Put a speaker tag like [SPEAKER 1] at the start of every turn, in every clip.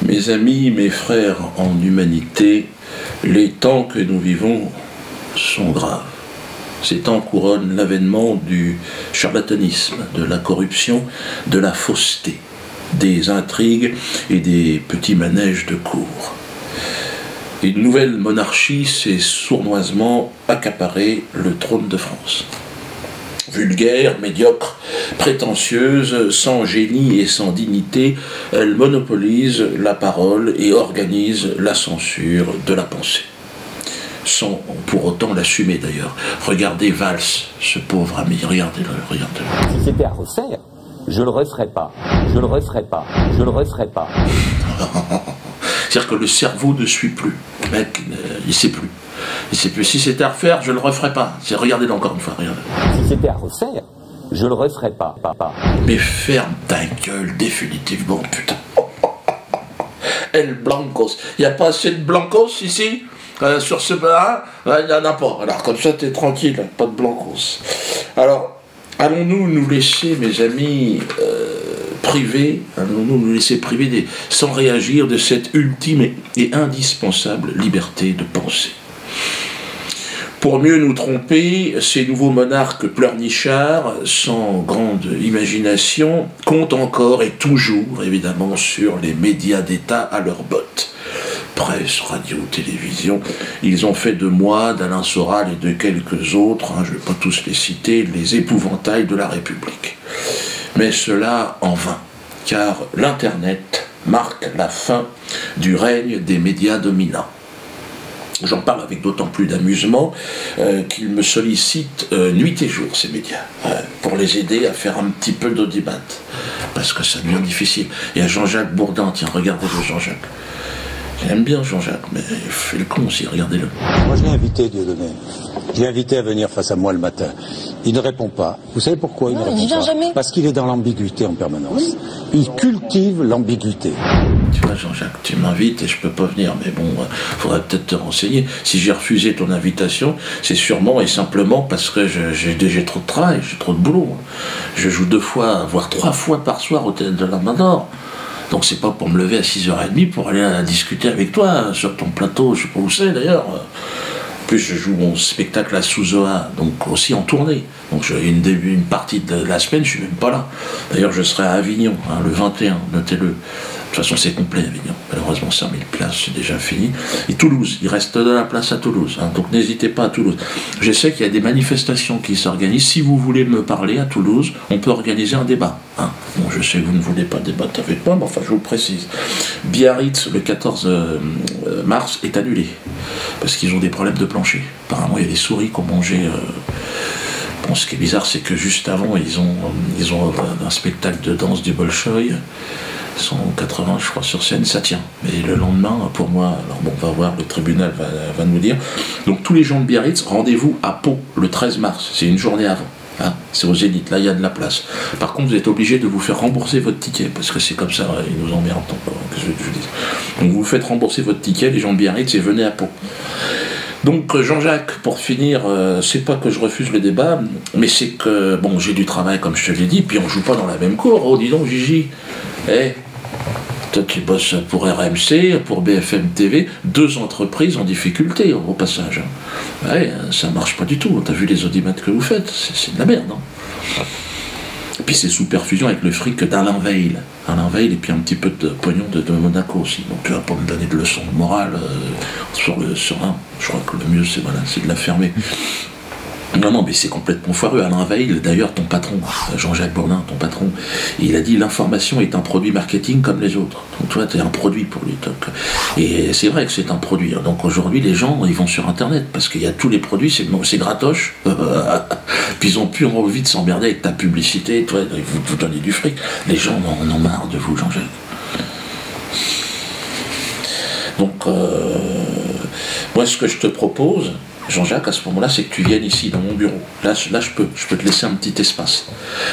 [SPEAKER 1] Mes amis, mes frères en humanité, les temps que nous vivons sont graves. Ces temps couronnent l'avènement du charlatanisme, de la corruption, de la fausseté, des intrigues et des petits manèges de cour. Une nouvelle monarchie s'est sournoisement accaparé le trône de France. Vulgaire, médiocre, prétentieuse, sans génie et sans dignité, elle monopolise la parole et organise la censure de la pensée. Sans pour autant l'assumer d'ailleurs. Regardez Valls, ce pauvre ami, regardez-le, regardez-le.
[SPEAKER 2] Si c'était à refaire, je le referais pas, je le referais pas, je le referais pas.
[SPEAKER 1] C'est-à-dire que le cerveau ne suit plus. Le mec, il sait plus. Il sait plus. Si c'était à refaire, je le referais pas. Regardez-le encore une fois, regardez.
[SPEAKER 2] Si c'était à refaire, je le referais pas, papa.
[SPEAKER 1] Mais ferme ta gueule définitivement, putain. El Blancos. Il n'y a pas assez de Blancos ici sur ce bas, il n'y en a pas. Alors comme ça, t'es tranquille, pas de Blancos. Alors, allons-nous nous laisser, mes amis, privés, allons-nous nous laisser priver sans réagir de cette ultime et indispensable liberté de penser. Pour mieux nous tromper, ces nouveaux monarques pleurnichards, sans grande imagination, comptent encore et toujours, évidemment, sur les médias d'État à leurs bottes. Presse, radio, télévision, ils ont fait de moi, d'Alain Soral et de quelques autres, je ne vais pas tous les citer, les épouvantails de la République. Mais cela en vain, car l'Internet marque la fin du règne des médias dominants. J'en parle avec d'autant plus d'amusement qu'ils me sollicitent nuit et jour, ces médias, pour les aider à faire un petit peu d'audimat, parce que ça devient difficile. Il y a Jean-Jacques Bourdin, tiens, regardez-le Jean-Jacques. J'aime bien Jean-Jacques, mais il fait le con aussi, regardez-le.
[SPEAKER 3] Moi je l'ai invité, Dieudonné. Je l'ai invité à venir face à moi le matin. Il ne répond pas. Vous savez pourquoi il ne répond pas?
[SPEAKER 4] Jamais.
[SPEAKER 3] Parce qu'il est dans l'ambiguïté en permanence. Oui. Il cultive l'ambiguïté.
[SPEAKER 1] Tu vois Jean-Jacques, tu m'invites et je peux pas venir, mais bon, faudrait peut-être te renseigner. Si j'ai refusé ton invitation, c'est sûrement et simplement parce que j'ai trop de travail, j'ai trop de boulot. Je joue 2 fois, voire 3 fois par soir au Théâtre de la Main d'Or. Donc c'est pas pour me lever à 6h30 pour aller discuter avec toi sur ton plateau, je sais pas où c'est d'ailleurs. En plus je joue mon spectacle à Souzoa, donc aussi en tournée. Donc une partie de la semaine, je suis même pas là. D'ailleurs je serai à Avignon, le 21, notez-le. De toute façon c'est complet Avignon, malheureusement 5000 places, c'est déjà fini. Et Toulouse, il reste de la place à Toulouse, donc n'hésitez pas à Toulouse. Je sais qu'il y a des manifestations qui s'organisent, si vous voulez me parler à Toulouse, on peut organiser un débat. Bon, je sais que vous ne voulez pas débattre avec moi, mais enfin je vous le précise. Biarritz, le 14 mars, est annulé, parce qu'ils ont des problèmes de plancher. Apparemment il y a des souris qui ont mangé... Bon, ce qui est bizarre, c'est que juste avant, ils ont un spectacle de danse du Bolchoï. 180 je crois sur scène, ça tient. Mais le lendemain, pour moi, alors bon, on va voir, le tribunal va nous dire. Donc tous les gens de Biarritz, rendez-vous à Pau le 13 mars, c'est une journée avant. C'est au Zénith, là il y a de la place. Par contre vous êtes obligé de vous faire rembourser votre ticket, parce que c'est comme ça, ils nous emmerdent. Que je dis. Donc vous vous faites rembourser votre ticket, les gens de Biarritz, et venez à Pau. Donc Jean-Jacques, pour finir, c'est pas que je refuse le débat, mais c'est que, bon, j'ai du travail comme je te l'ai dit, puis on joue pas dans la même cour. Oh dis donc Gigi, toi qui bosses pour RMC, pour BFM TV, 2 entreprises en difficulté au passage. Ouais, ça marche pas du tout, t'as vu les audimats que vous faites, c'est de la merde. Et puis c'est sous perfusion avec le fric d'Alain Veil. Alain Veil et puis un petit peu de pognon de Monaco aussi. Donc tu vas pas me donner de leçons de morale sur un. Je crois que le mieux c'est de la fermer. Non, mais c'est complètement foireux. Alain Veil, d'ailleurs, ton patron, Jean-Jacques Bourdin, ton patron, il a dit l'information est un produit marketing comme les autres. Donc toi, tu es un produit pour lui. Donc, et c'est vrai que c'est un produit. Donc aujourd'hui, les gens, ils vont sur Internet parce qu'il y a tous les produits, c'est gratoche. Puis ils ont plus envie de s'emmerder avec ta publicité. Toi, vous donnez du fric. Les gens en ont marre de vous, Jean-Jacques. Donc, moi, ce que je te propose, Jean-Jacques, à ce moment-là, c'est que tu viennes ici, dans mon bureau. Là, je peux te laisser un petit espace.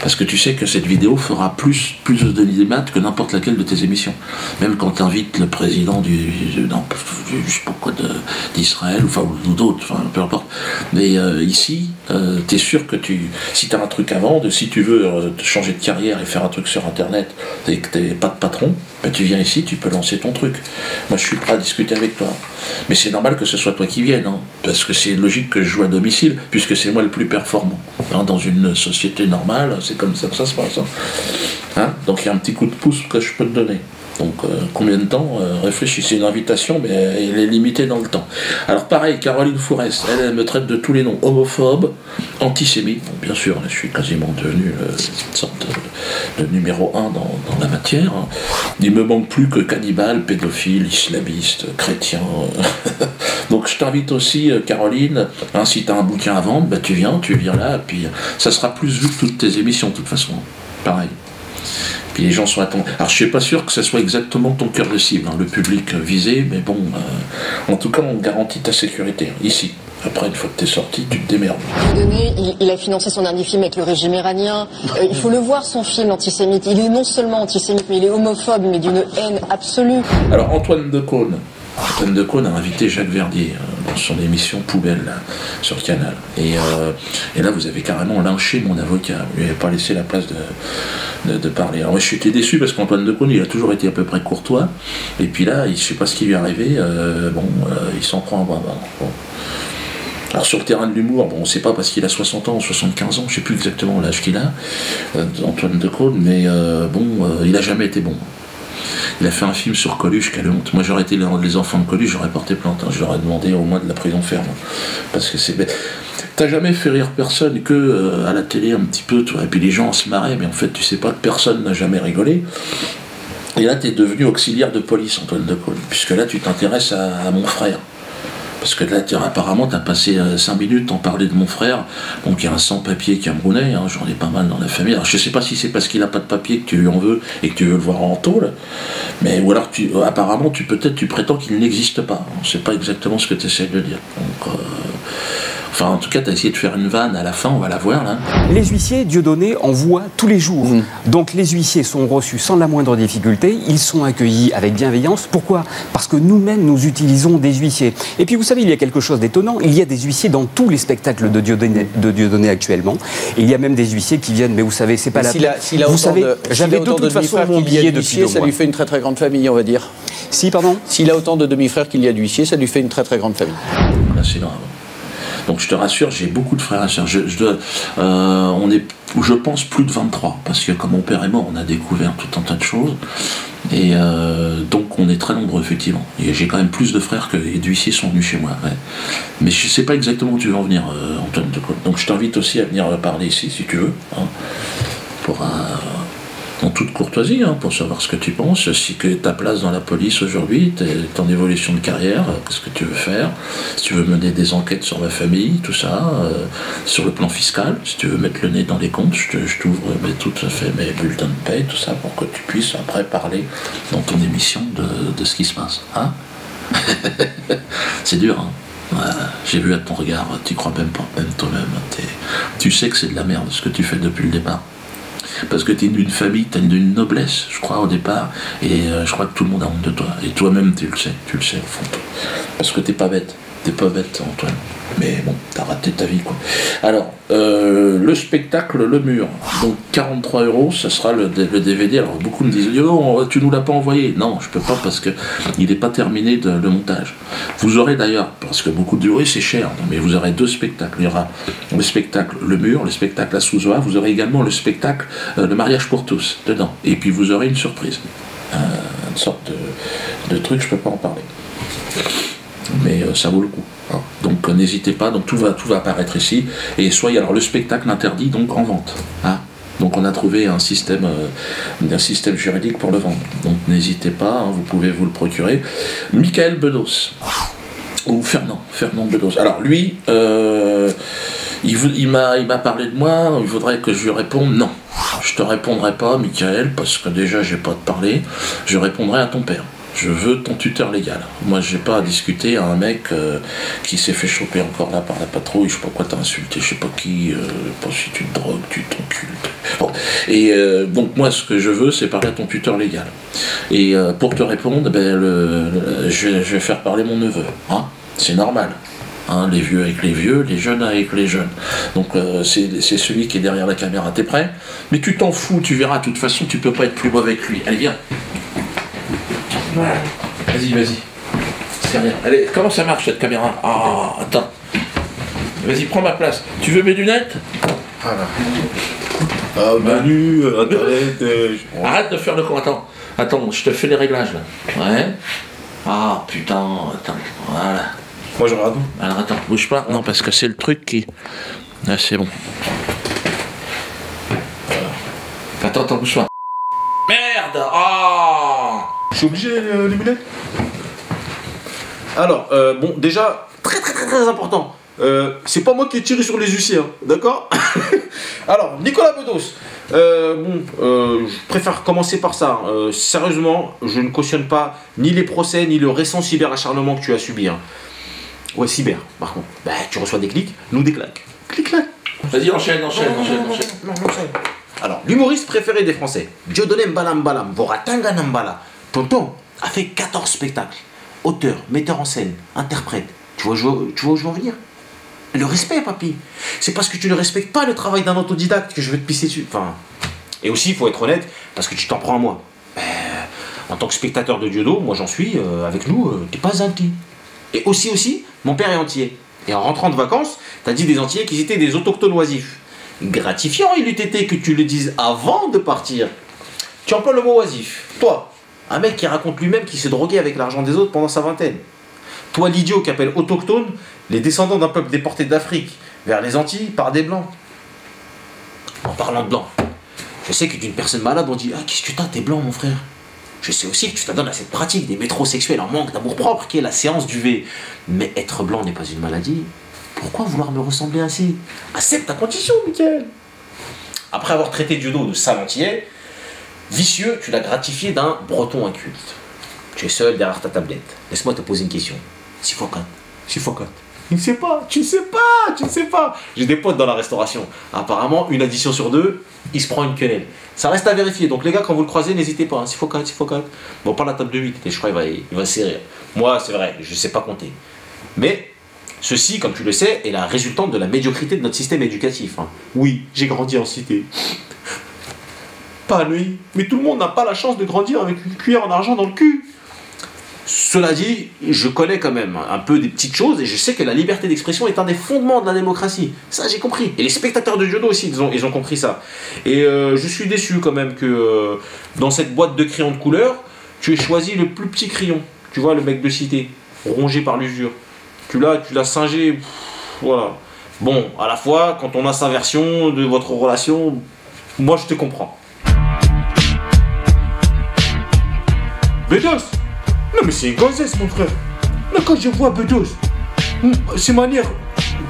[SPEAKER 1] Parce que tu sais que cette vidéo fera plus de démat que n'importe laquelle de tes émissions. Même quand tu invites le président je sais pas quoi, d'Israël, ou d'autres, enfin, peu importe. Mais ici, tu es sûr que si tu as un truc à vendre, si tu veux changer de carrière et faire un truc sur Internet, et que tu n'es pas de patron, ben, tu viens ici, tu peux lancer ton truc. Moi, je suis prêt à discuter avec toi. Mais c'est normal que ce soit toi qui viennes, hein, parce que c'est logique que je joue à domicile, puisque c'est moi le plus performant. Hein, dans une société normale, c'est comme ça que ça se passe. Hein. Donc il y a un petit coup de pouce que je peux te donner. Donc combien de temps réfléchis, c'est une invitation, mais elle est limitée dans le temps. Alors pareil, Caroline Fourest, elle me traite de tous les noms, homophobe, antisémite. Bon, bien sûr, je suis quasiment devenu une sorte de numéro 1 dans la matière. Il me manque plus que cannibale, pédophile, islamiste, chrétien. Donc je t'invite aussi, Caroline, hein, si tu as un bouquin à vendre, bah, tu viens là, et puis ça sera plus vu que toutes tes émissions, de toute façon. Pareil. Puis les gens sont attendus. Alors je suis pas sûr que ce soit exactement ton cœur de cible, hein, le public visé, mais bon, en tout cas on garantit ta sécurité, ici. Après, une fois que tu es sorti, tu te démerdes.
[SPEAKER 4] Il a financé son dernier film avec le régime iranien. Il faut le voir, son film antisémite. Il est non seulement antisémite, mais il est homophobe, mais d'une haine absolue.
[SPEAKER 1] Alors Antoine Decaune a invité Jacques Verdier dans son émission Poubelle là, sur Canal. Et là, vous avez carrément lynché mon avocat. Vous lui avez pas laissé la place de parler. Alors moi, je suis déçu parce qu'Antoine Decaune, il a toujours été à peu près courtois. Et puis là, je sais pas ce qui lui est arrivé. Il s'en prend un bras. Bon. Alors sur le terrain de l'humour, bon, on ne sait pas parce qu'il a 60 ans ou 75 ans, je ne sais plus exactement l'âge qu'il a, Antoine Decaune, mais il n'a jamais été bon. Il a fait un film sur Coluche, quelle honte. Moi j'aurais été les enfants de Coluche, j'aurais porté plainte, hein. Je leur ai demandé au moins de la prison ferme. Parce que c'est bête. T'as jamais fait rire personne que à la télé un petit peu, toi. Et puis les gens se marraient, mais en fait tu sais pas que personne n'a jamais rigolé. Et là tu es devenu auxiliaire de police, Antoine Decaune, puisque là tu t'intéresses à mon frère. Parce que là, apparemment, tu as passé 5 minutes à en parler de mon frère, donc il y a un sans-papier camerounais, hein, j'en ai pas mal dans la famille. Alors je sais pas si c'est parce qu'il n'a pas de papier que tu lui en veux et que tu veux le voir en tôle, mais ou alors apparemment tu prétends qu'il n'existe pas. On ne sait pas exactement ce que tu essaies de dire. Donc, enfin, en tout cas, tu as essayé de faire une vanne à la fin, on va la voir là.
[SPEAKER 5] Les huissiers, Dieudonné envoie tous les jours. Donc les huissiers sont reçus sans la moindre difficulté, ils sont accueillis avec bienveillance. Pourquoi? Parce que nous-mêmes, nous utilisons des huissiers. Et puis vous savez, il y a quelque chose d'étonnant, il y a des huissiers dans tous les spectacles de Dieudonné actuellement. Et il y a même des huissiers qui viennent, mais vous savez, c'est pas la peine. Vous savez, j'avais de toute façon mon billet depuis 2 mois.
[SPEAKER 6] Ça lui fait une très très grande famille, on va dire.
[SPEAKER 5] Si, pardon?
[SPEAKER 6] S'il a autant de demi-frères qu'il y a d'huissiers, ça lui fait une très très grande famille.
[SPEAKER 1] Là, c'est grave. Donc je te rassure, j'ai beaucoup de frères et sœurs. On est, je pense, plus de 23, parce que comme mon père est mort, on a découvert tout un tas de choses. Et donc on est très nombreux, effectivement. Et j'ai quand même plus de frères que d'huissiers sont venus chez moi. Ouais. Mais je ne sais pas exactement où tu veux en venir, Antoine Decaune. Donc je t'invite aussi à venir parler ici, si tu veux. Hein, en toute courtoisie, hein, pour savoir ce que tu penses, si que ta place dans la police aujourd'hui, ton évolution de carrière, qu'est-ce que tu veux faire, si tu veux mener des enquêtes sur ma famille, tout ça, sur le plan fiscal, si tu veux mettre le nez dans les comptes, je t'ouvre tout à fait mes bulletins de paie, tout ça, pour que tu puisses après parler dans ton émission de ce qui se passe. Hein. C'est dur, hein. J'ai vu à ton regard, tu crois même pas, même toi-même, tu sais que c'est de la merde ce que tu fais depuis le départ. Parce que tu es d'une famille, tu as une noblesse, je crois, au départ, et je crois que tout le monde a honte de toi. Et toi-même, tu le sais au fond. Parce que t'es pas bête, Antoine. Mais bon, t'as raté ta vie, quoi. Alors, le spectacle, Le Mur, donc 43 €, ça sera le DVD. Alors, beaucoup me disent, oh, tu nous l'as pas envoyé. Non, je peux pas, parce que il n'est pas terminé le montage. Vous aurez d'ailleurs, parce que beaucoup disent, oui, c'est cher, mais vous aurez 2 spectacles. Il y aura le spectacle Le Mur, le spectacle La Souzoa, vous aurez également le spectacle Le Mariage pour tous, dedans. Et puis, vous aurez une surprise. Une sorte de truc, je peux pas en parler. Mais ça vaut le coup. Hein. Donc n'hésitez pas, donc tout va apparaître ici. Et soyez, alors le spectacle interdit donc en vente. Hein. Donc on a trouvé un système juridique pour le vendre. Donc n'hésitez pas, hein, vous pouvez vous le procurer. Michael Bedos, ou Fernand Bedos. Alors lui, il m'a parlé de moi, il voudrait que je lui réponde non. Je te répondrai pas, Michael, parce que déjà j'ai pas à te parler, je répondrai à ton père. Je veux ton tuteur légal. Moi, j'ai pas à discuter à un mec qui s'est fait choper encore là par la patrouille. Je sais pas quoi t'as insulté, je sais pas qui. Pas si tu te drogues, tu t'encules. Bon. Et donc moi, ce que je veux, c'est parler à ton tuteur légal. Et pour te répondre, je vais faire parler mon neveu. Hein, c'est normal. Hein, les vieux avec les vieux, les jeunes avec les jeunes. Donc c'est celui qui est derrière la caméra. T'es prêt? Mais tu t'en fous, tu verras. De toute façon, tu peux pas être plus mauvais que lui. Allez, viens. Voilà. Vas-y. C'est rien. Allez, comment ça marche cette caméra? Ah, attends. Vas-y, prends ma place. Tu veux mes lunettes? Voilà.
[SPEAKER 7] Ah, menu, internet...
[SPEAKER 1] Arrête de faire le con. Attends, je te fais les réglages là. Ouais. Ah, putain, attends. Voilà.
[SPEAKER 7] Moi, je regarde.
[SPEAKER 1] Alors attends, bouge pas. Non, parce que c'est le truc qui... Ah, c'est bon. Attends, bouge pas. Merde. Oh.
[SPEAKER 7] Je suis obligé, les lunettes. Alors, bon, déjà, très important. C'est pas moi qui ai tiré sur les huissiers, hein, d'accord? Alors, Nicolas Bedos. Je préfère commencer par ça. Sérieusement, je ne cautionne pas ni les procès, ni le récent cyberacharnement que tu as subi. Hein. Ouais, cyber, par contre. Bah, tu reçois des clics, nous des claques. Clic-clac.
[SPEAKER 1] Vas-y, enchaîne.
[SPEAKER 7] Non. Alors, l'humoriste préféré des Français, Dieudonné Mbalam, Voratanga Nambala, Tonton, a fait 14 spectacles. Auteur, metteur en scène, interprète. Tu vois où je veux en venir? Le respect, papy. C'est parce que tu ne respectes pas le travail d'un autodidacte que je veux te pisser dessus. Enfin, et aussi, il faut être honnête, parce que tu t'en prends à moi. En tant que spectateur de Diodo, moi j'en suis, avec nous, t'es pas un petit. Et aussi, mon père est entier. Et en rentrant de vacances, t'as dit des entiers qu'ils étaient des autochtones oisifs. Gratifiant il eût été que tu le dises avant de partir. Tu emploies le mot oisif. Toi, un mec qui raconte lui-même qu'il s'est drogué avec l'argent des autres pendant sa vingtaine. Toi, l'idiot qui appelle autochtone les descendants d'un peuple déporté d'Afrique vers les Antilles par des blancs. En parlant de blanc, je sais que d'une personne malade, on dit « Ah, qu'est-ce que t'as, t'es blanc, mon frère ?» Je sais aussi que tu t'adonnes à cette pratique des métrosexuels en manque d'amour-propre qui est la séance du V. Mais être blanc n'est pas une maladie. Pourquoi vouloir me ressembler ainsi? Accepte ta condition, Mickaël. Après avoir traité Diodo de sale antillais, vicieux, tu l'as gratifié d'un breton inculte. Tu es seul derrière ta tablette. Laisse-moi te poser une question. 6x4. Il ne sait pas, tu ne sais pas. J'ai des potes dans la restauration. Apparemment, une addition sur deux, il se prend une quenelle. Ça reste à vérifier. Donc les gars, quand vous le croisez, n'hésitez pas. 6x4. Bon, pas la table de 8. Et je crois qu'il va serrer. Moi, c'est vrai, je ne sais pas compter. Mais ceci, comme tu le sais, est la résultante de la médiocrité de notre système éducatif. Hein. Oui, j'ai grandi en cité. Pas lui. Mais tout le monde n'a pas la chance de grandir avec une cuillère en argent dans le cul. Cela dit, je connais quand même un peu des petites choses et je sais que la liberté d'expression est un des fondements de la démocratie. Ça, j'ai compris. Et les spectateurs de Diodo aussi, ils ont compris ça. Et je suis déçu quand même que dans cette boîte de crayons de couleur, tu aies choisi le plus petit crayon. Tu vois, le mec de cité, rongé par l'usure. Tu l'as singé. Voilà. Bon, à la fois, quand on a sa version de votre relation, moi je te comprends. Bedos! Non mais c'est une gonzesse mon frère. Là quand je vois Bedos, ses manières,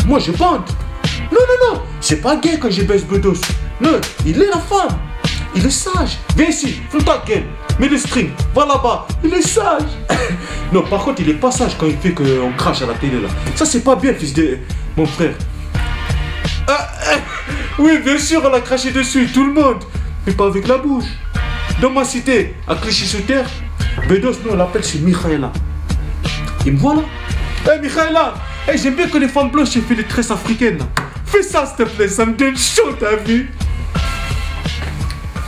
[SPEAKER 7] moi je bande. Non, c'est pas gay quand je baisse Bedos. Non, il est la femme. Il est sage. Viens ici, fais ta gueule. Mets le string, va là-bas. Il est sage. Non, par contre, il est pas sage quand il fait qu'on crache à la télé là. Ça c'est pas bien, fils de... Mon frère. Oui, bien sûr, on a craché dessus, tout le monde. Mais pas avec la bouche. Dans ma cité, à Clichy-sous-Terre, Bedos, nous on l'appelle, c'est Michaela. Et me voilà. Michaela, j'aime bien que les femmes blanches aient fait les tresses africaines. Là. Fais ça, s'il te plaît, ça me donne chaud, t'as vu?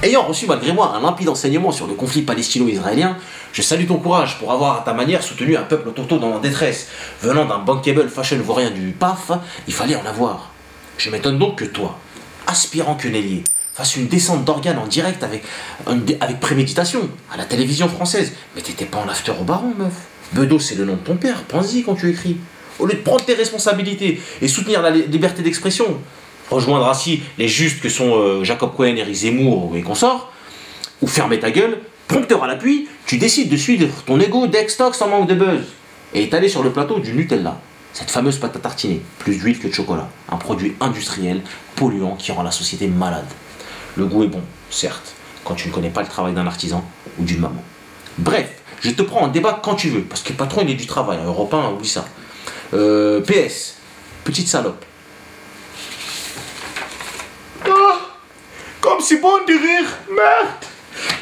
[SPEAKER 7] Ayant reçu malgré moi un limpide enseignement sur le conflit palestino-israélien, je salue ton courage pour avoir à ta manière soutenu un peuple autochtone en détresse. Venant d'un bankable fashion vaurien du PAF, il fallait en avoir. Je m'étonne donc que toi, aspirant quenellier, fasse une descente d'organes en direct avec préméditation, à la télévision française. Mais t'étais pas en after au baron, meuf. Bedos, c'est le nom de ton père, pense-y quand tu écris. Au lieu de prendre tes responsabilités et soutenir la liberté d'expression, rejoindre ainsi les justes que sont Jacob Cohen, Éric Zemmour et consorts, ou fermer ta gueule, prompteur à l'appui, tu décides de suivre ton ego d'ex-tox en manque de buzz et étaler sur le plateau du Nutella. Cette fameuse pâte à tartiner, plus d'huile que de chocolat, un produit industriel, polluant qui rend la société malade. Le goût est bon, certes, quand tu ne connais pas le travail d'un artisan ou d'une maman. Bref, Je te prends en débat quand tu veux. Parce que le patron, il est du travail. Un Europe 1, oublie ça. PS, petite salope. Ah, comme c'est bon de rire, merde.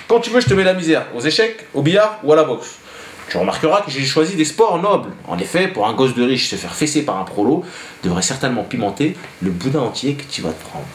[SPEAKER 7] Quand tu veux, je te mets la misère. Aux échecs, au billard ou à la boxe. Tu remarqueras que j'ai choisi des sports nobles. En effet, pour un gosse de riche se faire fesser par un prolo devrait certainement pimenter le boudin entier que tu vas te prendre.